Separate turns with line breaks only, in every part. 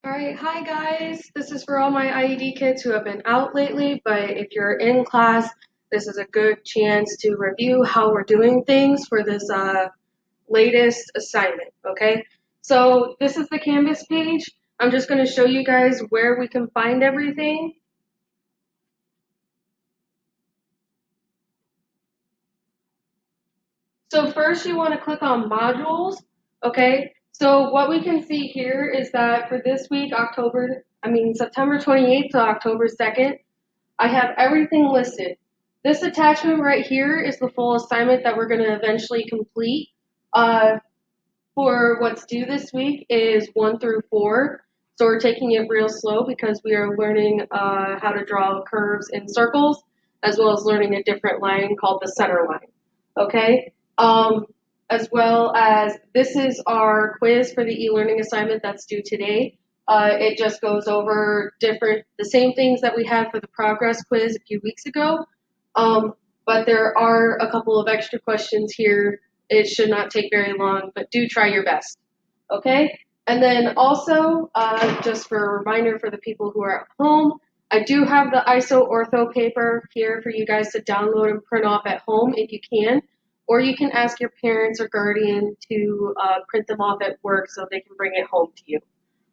Alright, hi guys. This is for all my IED kids who have been out lately, but if you're in class, this is a good chance to review how we're doing things for this latest assignment, okay? So this is the Canvas page. I'm just going to show you guys where we can find everything. So first you want to click on modules, okay? So what we can see here is that for this week, September 28th to October 2nd, I have everything listed. This attachment right here is the full assignment that we're going to eventually complete. For what's due this week is 1 through 4. So we're taking it real slow because we are learning how to draw curves in circles, as well as learning a different line called the center line. Okay? As well as this is our quiz for the e-learning assignment that's due today. It just goes over the same things that we had for the progress quiz a few weeks ago. But there are a couple of extra questions here. It should not take very long, but do try your best. Okay? And then also, just for a reminder for the people who are at home, I do have the ISO ortho paper here for you guys to download and print off at home if you can, or you can ask your parents or guardian to print them off at work so they can bring it home to you.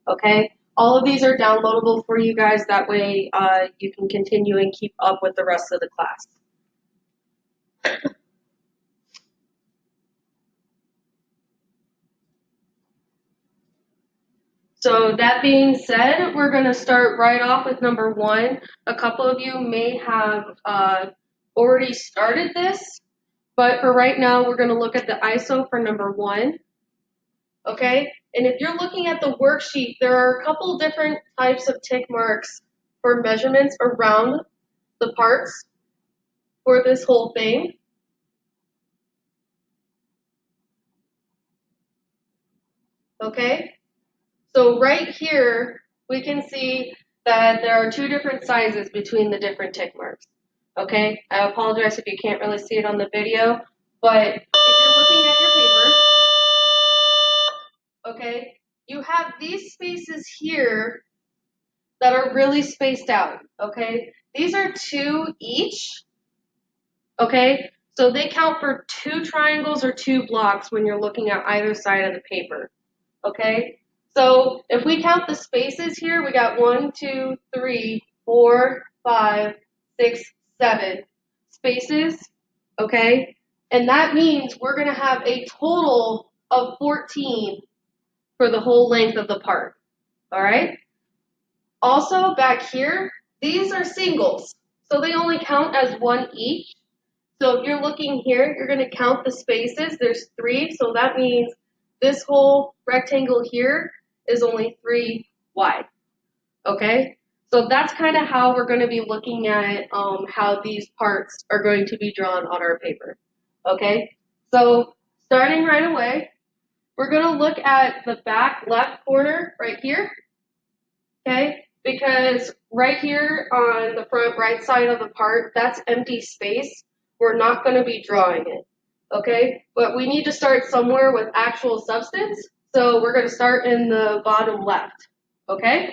Okay? All of these are downloadable for you guys. That way you can continue and keep up with the rest of the class. So that being said, we're going to start right off with number 1. A couple of you may have already started this, but for right now, we're going to look at the ISO for number 1. Okay? And if you're looking at the worksheet, there are a couple different types of tick marks for measurements around the parts for this whole thing. Okay? So right here, we can see that there are 2 different sizes between the different tick marks. Okay? I apologize if you can't really see it on the video, but if you're looking at your paper, okay, you have these spaces here that are really spaced out, okay? These are 2 each, okay? So they count for 2 triangles or 2 blocks when you're looking at either side of the paper, okay? So if we count the spaces here, we got 1, 2, 3, 4, 5, 6, 7 spaces, okay? And that means we're going to have a total of 14 for the whole length of the part, all right? Also, back here, these are singles, so they only count as 1 each. So if you're looking here, you're going to count the spaces. There's 3, so that means this whole rectangle here is only 3 wide, okay? So that's kind of how we're going to be looking at how these parts are going to be drawn on our paper, okay? So starting right away, we're going to look at the back left corner right here, okay? Because right here on the front right side of the part, that's empty space. We're not going to be drawing it, okay? But we need to start somewhere with actual substance, so we're going to start in the bottom left, okay?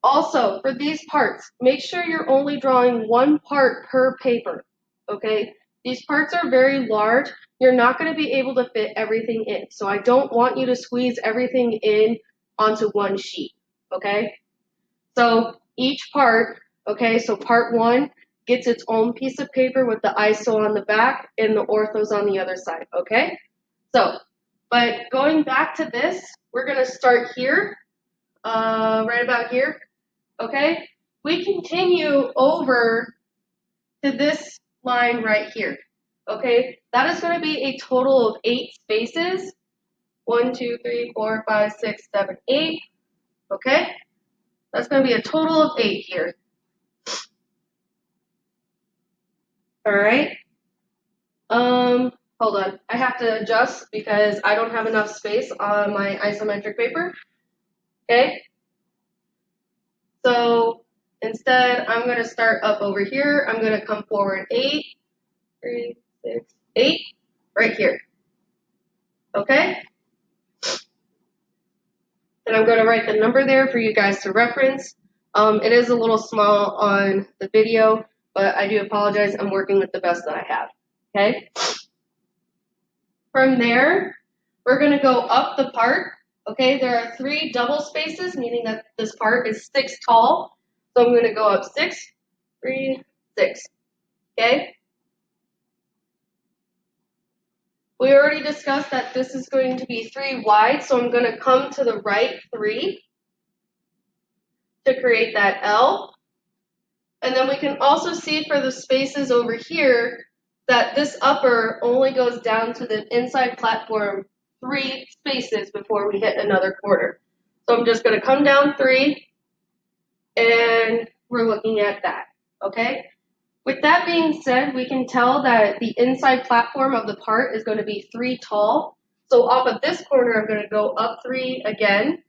Also, for these parts, make sure you're only drawing 1 part per paper, okay? These parts are very large. You're not going to be able to fit everything in, so I don't want you to squeeze everything in onto 1 sheet, okay? So each part, okay, so part 1 gets its own piece of paper with the ISO on the back and the orthos on the other side, okay? So, but going back to this, we're going to start here, right about here, okay? We continue over to this line right here, okay? That is going to be a total of 8 spaces. 1, 2, 3, 4, 5, 6, 7, 8, okay? That's going to be a total of 8 here. All right. Hold on. I have to adjust because I don't have enough space on my isometric paper. Okay. So instead, I'm going to start up over here. I'm going to come forward 8, 3, 6, 8, right here. Okay. And I'm going to write the number there for you guys to reference. It is a little small on the video, but I do apologize. I'm working with the best that I have. Okay. From there, we're going to go up the part. Okay, there are 3 double spaces, meaning that this part is 6 tall. So I'm going to go up 6, 3, 6. Okay. We already discussed that this is going to be 3 wide, so I'm going to come to the right 3 to create that L. And then we can also see for the spaces over here that this upper only goes down to the inside platform 3 spaces before we hit another quarter. So I'm just going to come down 3, and we're looking at that, okay? With that being said, we can tell that the inside platform of the part is going to be 3 tall. So off of this corner, I'm going to go up 3 again,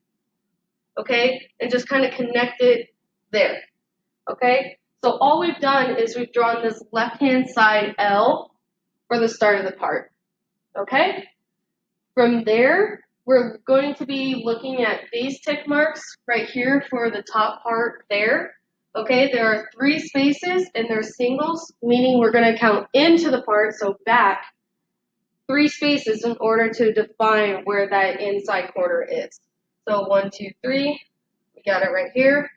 okay? And just kind of connect it there, okay? So all we've done is we've drawn this left-hand side L for the start of the part, okay? From there, we're going to be looking at these tick marks right here for the top part there. Okay, there are 3 spaces and they're singles, meaning we're going to count into the part, so back, 3 spaces in order to define where that inside corner is. So 1, 2, 3, we got it right here.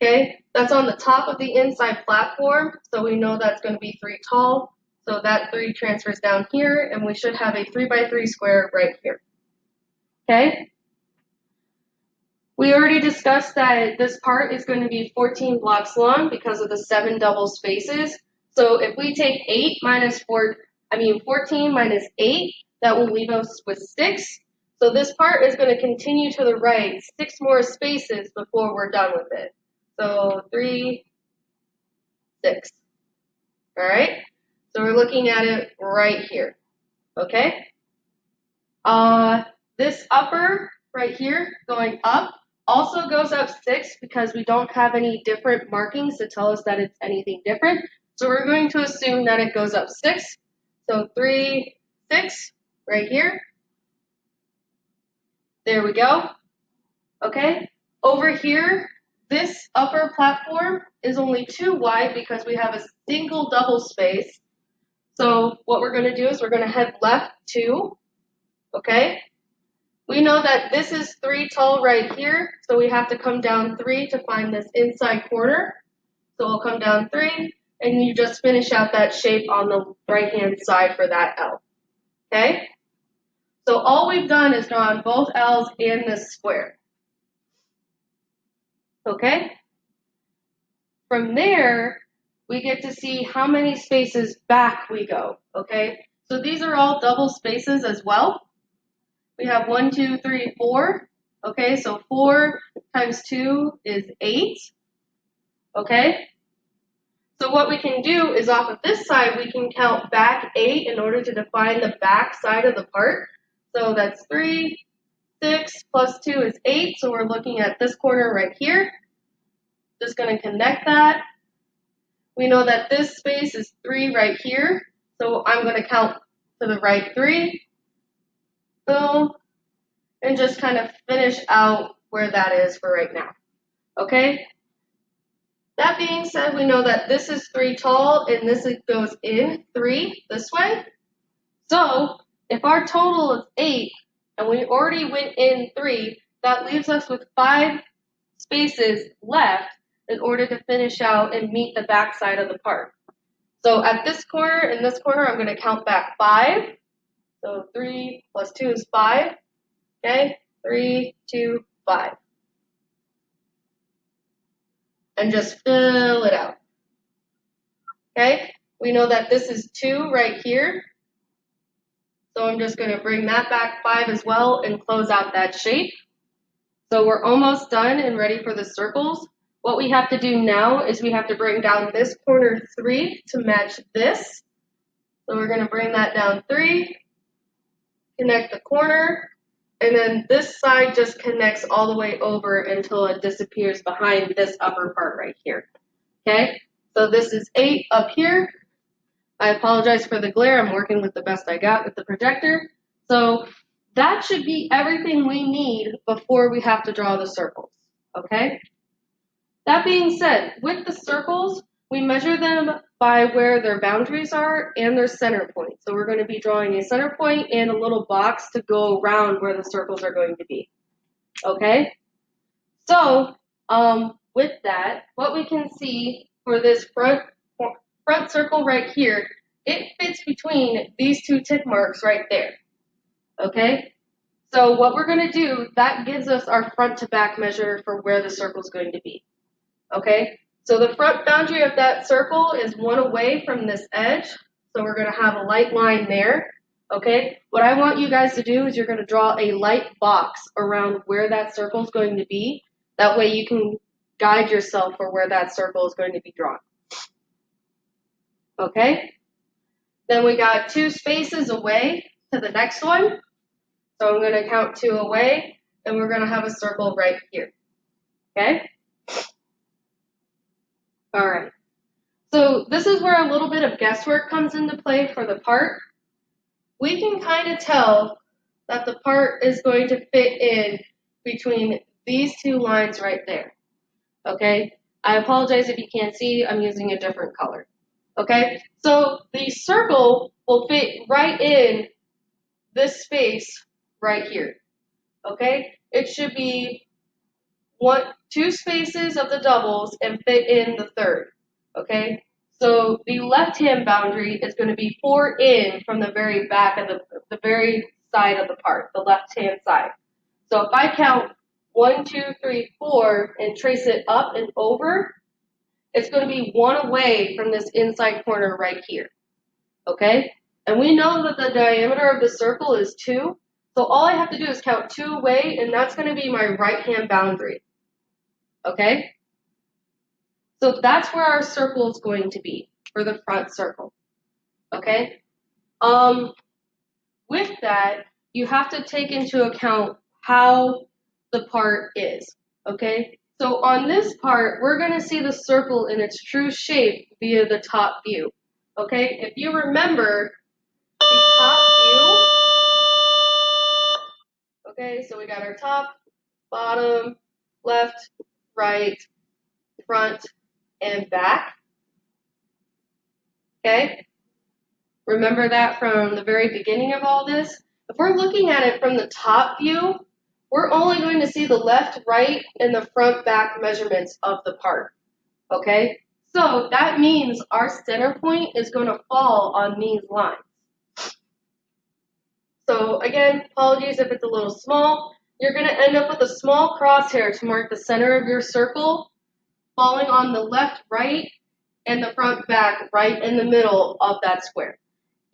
Okay, that's on the top of the inside platform, so we know that's going to be 3 tall. So that 3 transfers down here, and we should have a 3 by 3 square right here. Okay? We already discussed that this part is going to be 14 blocks long because of the 7 double spaces. So if we take 14 minus 8, that will leave us with 6. So this part is going to continue to the right 6 more spaces before we're done with it. So 3, 6. All right? So we're looking at it right here. Okay? This upper right here going up also goes up 6 because we don't have any different markings to tell us that it's anything different. So we're going to assume that it goes up 6. So 3, 6 right here. There we go. Okay. Over here, this upper platform is only 2 wide because we have a single double space. So what we're going to do is we're going to head left 2. Okay. We know that this is 3 tall right here, so we have to come down 3 to find this inside corner. So we'll come down 3, and you just finish out that shape on the right-hand side for that L. Okay? So all we've done is drawn both L's in this square. Okay? From there, we get to see how many spaces back we go. Okay? So these are all double spaces as well. We have 1, 2, 3, 4. Okay, so 4 times 2 is 8. Okay? So what we can do is off of this side, we can count back 8 in order to define the back side of the part. So that's 3, 6, plus 2 is 8. So we're looking at this corner right here. Just going to connect that. We know that this space is 3 right here. So I'm going to count to the right 3. Boom. And just kind of finish out where that is for right now. Okay? That being said, we know that this is 3 tall and this goes in 3 this way. So if our total is 8 and we already went in 3, that leaves us with 5 spaces left in order to finish out and meet the back side of the part. So at this corner and this corner, I'm going to count back 5. So 3 plus 2 is 5. Okay, 3, 2, 5. And just fill it out. Okay, we know that this is 2 right here. So I'm just going to bring that back 5 as well and close out that shape. So we're almost done and ready for the circles. What we have to do now is we have to bring down this corner 3 to match this. So we're going to bring that down 3, connect the corner, and then this side just connects all the way over until it disappears behind this upper part right here. Okay, so this is 8 up here. I apologize for the glare. I'm working with the best I got with the projector. So that should be everything we need before we have to draw the circles, okay? That being said, with the circles, we measure them by where their boundaries are and their center point. So we're going to be drawing a center point and a little box to go around where the circles are going to be, okay? So with that, what we can see for this front circle right here, it fits between these two tick marks right there, okay? So what we're going to do, that gives us our front to back measure for where the circle is going to be, okay? So the front boundary of that circle is 1 away from this edge, so we're going to have a light line there, okay? What I want you guys to do is you're going to draw a light box around where that circle is going to be. That way you can guide yourself for where that circle is going to be drawn, okay? Then we got 2 spaces away to the next one. So I'm going to count 2 away, and we're going to have a circle right here, okay? All right. So this is where a little bit of guesswork comes into play for the part. We can kind of tell that the part is going to fit in between these 2 lines right there, okay? I apologize if you can't see, I'm using a different color, okay? So the circle will fit right in this space right here, okay? It should be 2 spaces of the doubles and fit in the third, okay? So the left-hand boundary is going to be 4 in from the very back of the very side of the part, the left-hand side. So if I count 1, 2, 3, 4 and trace it up and over, it's going to be 1 away from this inside corner right here, okay? And we know that the diameter of the circle is 2, so all I have to do is count 2 away, and that's going to be my right-hand boundary, okay? So that's where our circle is going to be for the front circle, okay? With that, you have to take into account how the part is, okay? So on this part, we're going to see the circle in its true shape via the top view, okay? If you remember the top view, okay, so we got our top, bottom, left, right, front, and back, okay? Remember that from the very beginning of all this? If we're looking at it from the top view, we're only going to see the left, right, and the front, back measurements of the part, okay? So that means our center point is going to fall on these lines. So again, apologies if it's a little small. You're going to end up with a small crosshair to mark the center of your circle, falling on the left, right, and the front, back, right in the middle of that square.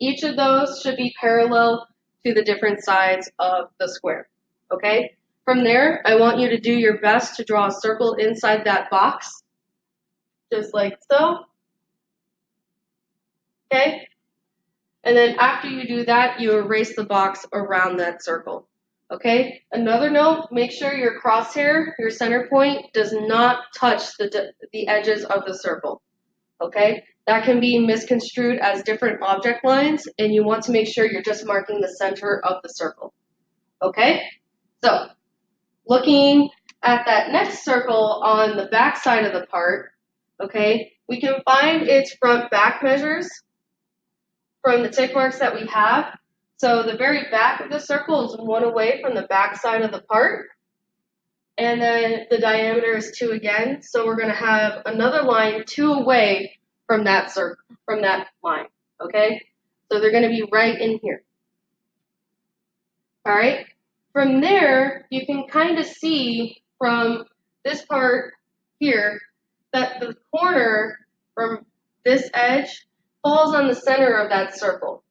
Each of those should be parallel to the different sides of the square, okay? From there, I want you to do your best to draw a circle inside that box, just like so, okay? And then after you do that, you erase the box around that circle, okay? Another note, make sure your crosshair, your center point, does not touch the edges of the circle, okay? That can be misconstrued as different object lines, and you want to make sure you're just marking the center of the circle, okay? So, looking at that next circle on the back side of the part, okay, we can find its front back measures from the tick marks that we have. So the very back of the circle is 1 away from the back side of the part, and then the diameter is 2 again, so we're going to have another line 2 away from that circle, from that line, okay? So they're going to be right in here. All right? From there, you can kind of see from this part here that the corner from this edge falls on the center of that circle,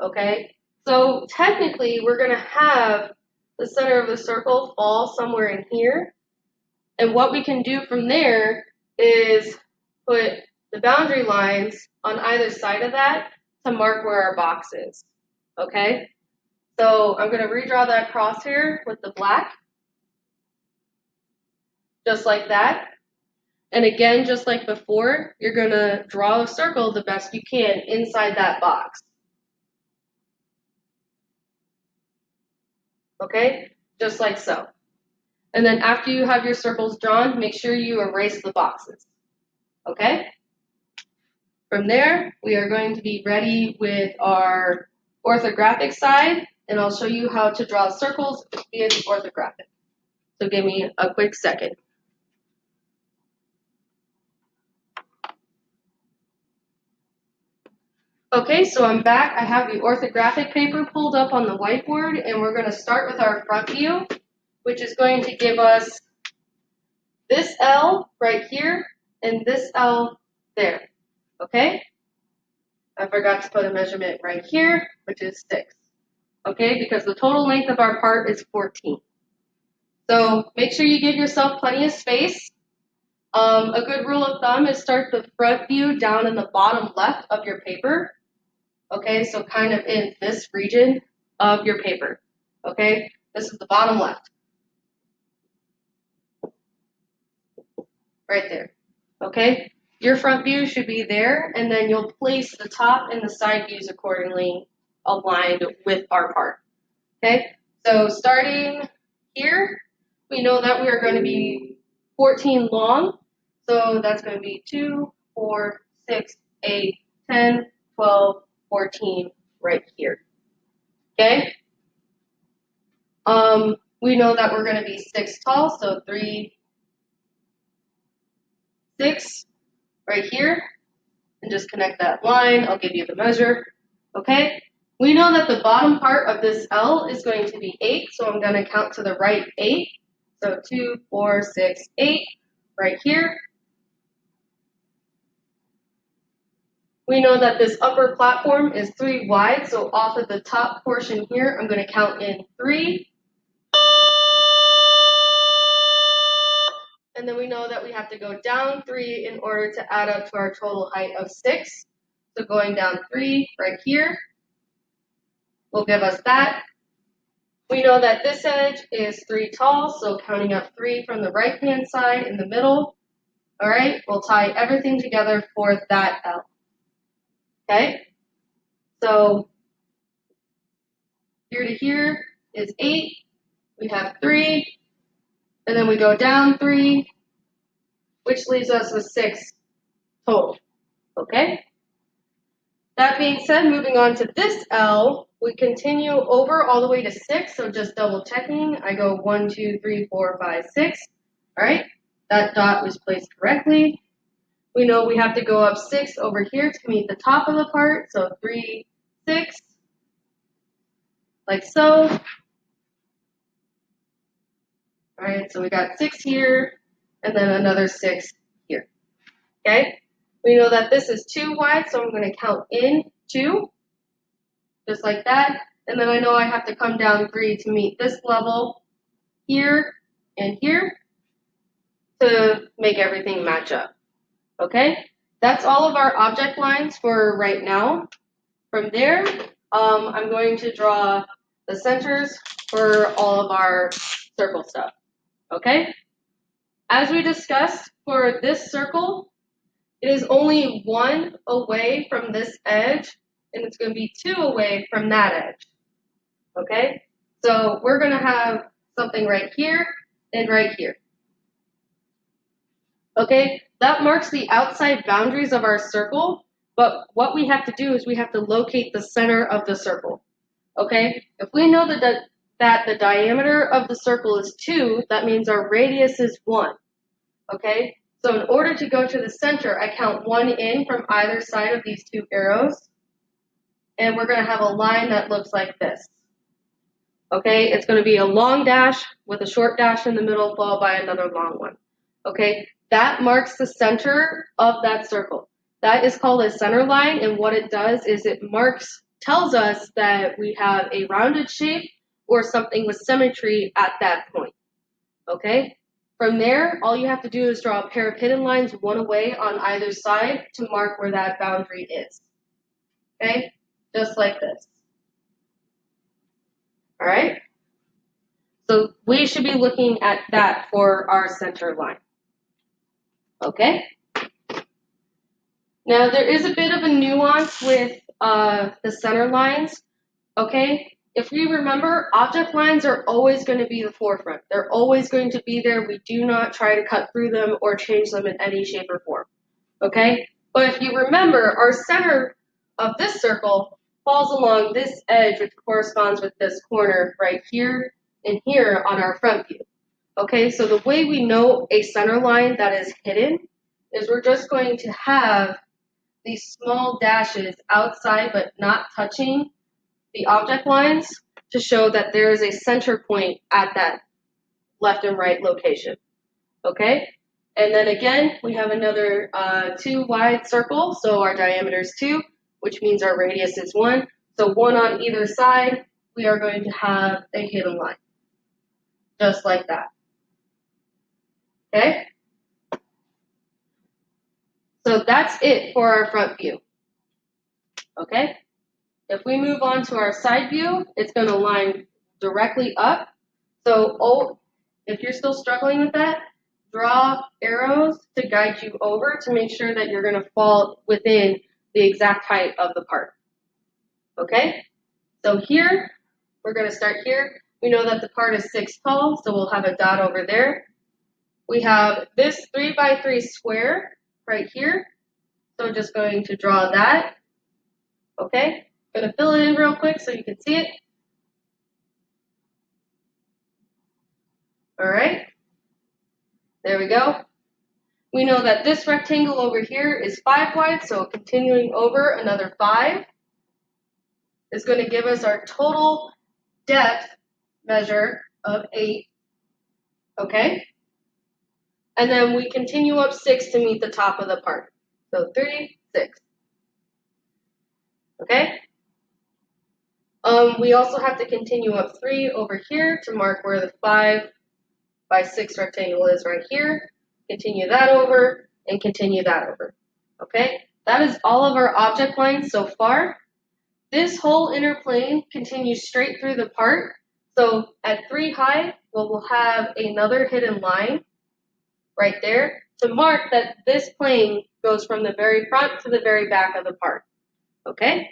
okay? So technically, we're going to have the center of the circle fall somewhere in here, and what we can do from there is put the boundary lines on either side of that to mark where our box is, okay? So I'm going to redraw that crosshair with the black, just like that. And again, just like before, you're going to draw a circle the best you can inside that box. okay? Just like so. And then after you have your circles drawn, make sure you erase the boxes, okay? From there, we are going to be ready with our orthographic side, and I'll show you how to draw circles via the orthographic. So give me a quick second. Okay, so I'm back. I have the orthographic paper pulled up on the whiteboard, and we're going to start with our front view, which is going to give us this L right here and this L there, okay? I forgot to put a measurement right here, which is 6, okay? Because the total length of our part is 14. So make sure you give yourself plenty of space. A good rule of thumb is start the front view down in the bottom left of your paper. Okay, so kind of in this region of your paper. Okay, this is the bottom left. Right there. Okay, your front view should be there, and then you'll place the top and the side views accordingly aligned with our part. Okay, so starting here, we know that we are going to be 14 long. So that's going to be 2, 4, 6, 8, 10, 12, 14 right here. Okay? We know that we're going to be 6 tall, so 3, 6 right here. And just connect that line. I'll give you the measure. Okay? We know that the bottom part of this L is going to be 8, so I'm going to count to the right 8. So 2, 4, 6, 8 right here. We know that this upper platform is 3 wide, so off of the top portion here, I'm going to count in 3. And then we know that we have to go down 3 in order to add up to our total height of 6. So going down 3 right here will give us that. We know that this edge is 3 tall, so counting up 3 from the right-hand side in the middle. All right, we'll tie everything together for that L. Okay, so here to here is 8. We have 3, and then we go down 3, which leaves us with 6 total. Okay? That being said, moving on to this L, we continue over all the way to 6, so just double checking. I go 1, 2, 3, 4, 5, 6. All right? That dot was placed correctly. We know we have to go up 6 over here to meet the top of the part, so 3, 6, like so. All right, so we got 6 here, and then another 6 here. Okay? We know that this is 2 wide, so I'm going to count in 2, just like that. And then I know I have to come down 3 to meet this level here and here to make everything match up. Okay? That's all of our object lines for right now. From there, I'm going to draw the centers for all of our circle stuff. Okay? As we discussed, for this circle, it is only 1 away from this edge, and it's going to be 2 away from that edge. Okay? So we're going to have something right here and right here. Okay? That marks the outside boundaries of our circle, but what we have to do is we have to locate the center of the circle. Okay? If we know that the diameter of the circle is 2, that means our radius is 1. Okay? So in order to go to the center, I count 1 in from either side of these 2 arrows, and we're going to have a line that looks like this. Okay? It's going to be a long dash with a short dash in the middle, followed by another long one. Okay? That marks the center of that circle. That is called a center line, and what it does is it tells us that we have a rounded shape or something with symmetry at that point. Okay? From there, all you have to do is draw a pair of hidden lines 1 away on either side to mark where that boundary is. Okay? Just like this. All right? So we should be looking at that for our center line. Okay? Now, there is a bit of a nuance with the center lines. Okay? if we remember, object lines are always going to be the forefront. They're always going to be there. We do not try to cut through them or change them in any shape or form. Okay? But if you remember, our center of this circle falls along this edge, which corresponds with this corner right here and here on our front view. Okay, so the way we know a center line that is hidden is we're just going to have these small dashes outside but not touching the object lines to show that there is a center point at that left and right location. Okay? And then again, we have another 2 wide circle, so our diameter is 2, which means our radius is 1. So 1 on either side, we are going to have a hidden line, just like that. Okay? So that's it for our front view. Okay? If we move on to our side view, it's going to line directly up. So if you're still struggling with that, draw arrows to guide you over to make sure that you're going to fall within the exact height of the part. Okay? So here, we're going to start here. We know that the part is 6 tall, so we'll have a dot over there. We have this 3 by 3 square right here. So just going to draw that. Okay? I'm going to fill it in real quick so you can see it. All right. There we go. We know that this rectangle over here is 5 wide, so continuing over another 5 is going to give us our total depth measure of 8. Okay? And then we continue up 6 to meet the top of the part. So 3, 6. Okay? We also have to continue up 3 over here to mark where the 5 by 6 rectangle is right here. Continue that over, and continue that over. Okay? That is all of our object lines so far. This whole inner plane continues straight through the part. So at 3 high, we'll have another hidden line right there to mark that this plane goes from the very front to the very back of the part. Okay?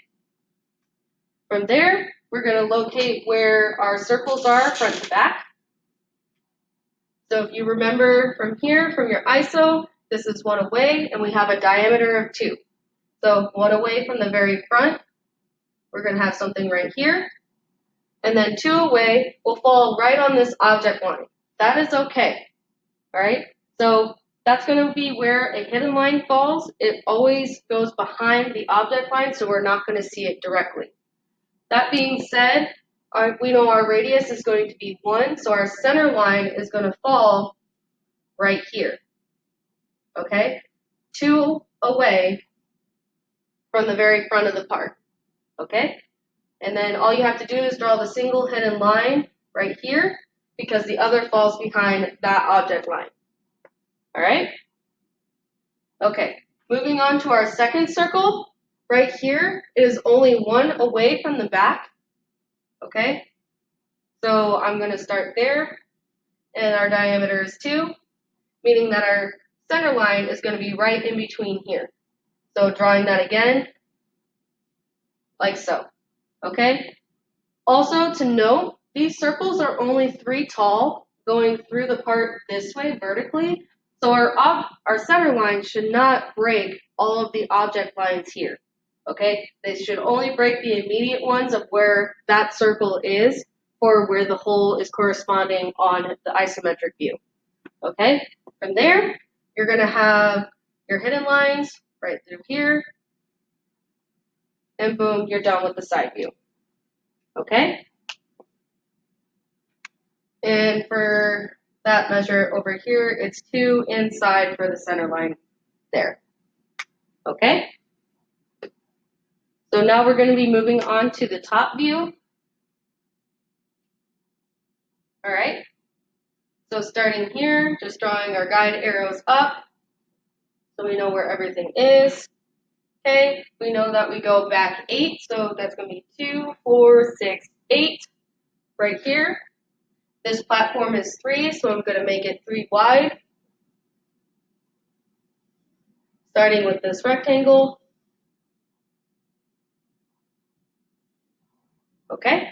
From there, we're going to locate where our circles are front to back. So if you remember from here, from your ISO, this is 1 away, and we have a diameter of 2. So 1 away from the very front, we're going to have something right here. And then 2 away will fall right on this object line. That is okay. All right? So that's going to be where a hidden line falls. It always goes behind the object line, so we're not going to see it directly. That being said, we know our radius is going to be 1, so our center line is going to fall right here. Okay? 2 away from the very front of the part. Okay? And then all you have to do is draw the single hidden line right here because the other falls behind that object line. All right? Okay, moving on to our second circle. Right here, it is only 1 away from the back. Okay? So I'm going to start there, and our diameter is 2, meaning that our center line is going to be right in between here. So drawing that again, like so. Okay? Also to note, these circles are only 3 tall, going through the part this way vertically, so our center line should not break all of the object lines here. Okay? They should only break the immediate ones of where that circle is or where the hole is corresponding on the isometric view. Okay? From there, you're going to have your hidden lines right through here, and boom, you're done with the side view. Okay? And for that measure over here, it's 2 inside for the center line there. Okay? So now we're going to be moving on to the top view. All right? So starting here, just drawing our guide arrows up so we know where everything is. Okay, we know that we go back 8, so that's going to be 2, 4, 6, 8 right here. This platform is 3, so I'm going to make it 3 wide. Starting with this rectangle. Okay,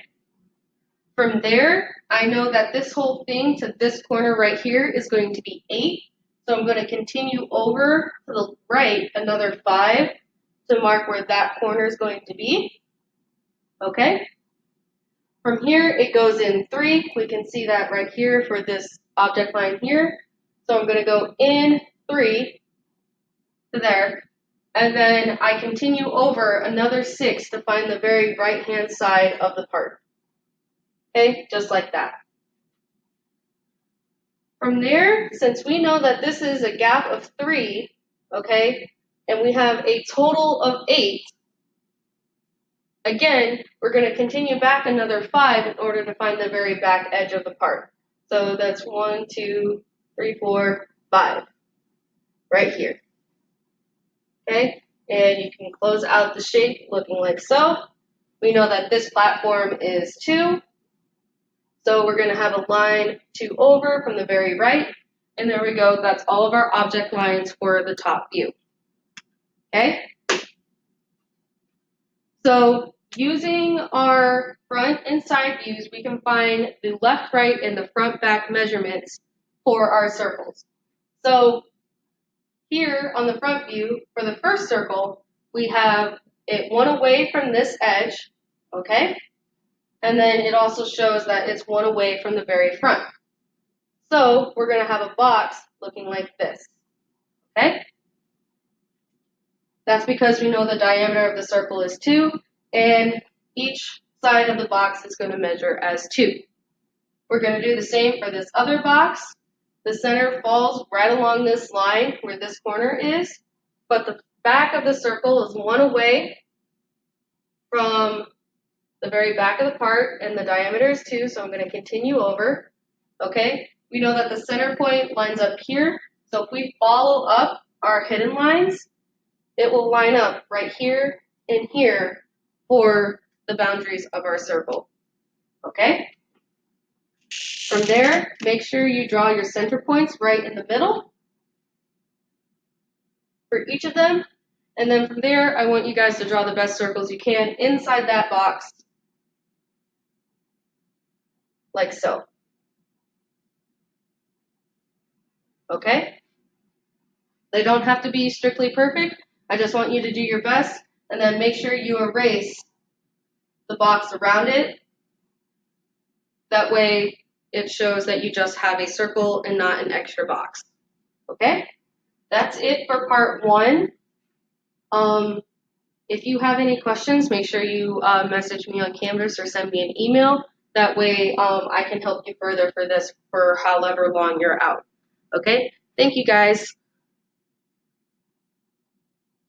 From there, I know that this whole thing to this corner right here is going to be 8. So I'm going to continue over to the right another 5 to mark where that corner is going to be. Okay? From here, it goes in 3. We can see that right here for this object line here. So I'm going to go in 3 to there. And then I continue over another 6 to find the very right-hand side of the part. Okay, just like that. From there, since we know that this is a gap of 3, okay, and we have a total of 8, again, we're going to continue back another 5 in order to find the very back edge of the part. So that's 1, 2, 3, 4, 5, right here. Okay, and you can close out the shape looking like so. We know that this platform is 2. So we're going to have a line 2 over from the very right. And there we go. That's all of our object lines for the top view. Okay? So using our front and side views, we can find the left, right, and the front, back measurements for our circles. So here on the front view, for the first circle, we have it 1 away from this edge. Okay? And then it also shows that it's 1 away from the very front. So we're going to have a box looking like this. Okay? That's because we know the diameter of the circle is 2, and each side of the box is going to measure as 2. We're going to do the same for this other box. The center falls right along this line where this corner is, but the back of the circle is 1 away from the very back of the part, and the diameter is 2, so I'm going to continue over. Okay? We know that the center point lines up here, so if we follow up our hidden lines, it will line up right here and here for the boundaries of our circle. Okay? From there, make sure you draw your center points right in the middle for each of them. And then from there, I want you guys to draw the best circles you can inside that box, like so. Okay? They don't have to be strictly perfect. I just want you to do your best, and then make sure you erase the box around it. That way, it shows that you just have a circle and not an extra box. Okay? That's it for part 1. If you have any questions, make sure you message me on Canvas or send me an email. That way, I can help you further for this for however long you're out. Okay? Thank you, guys.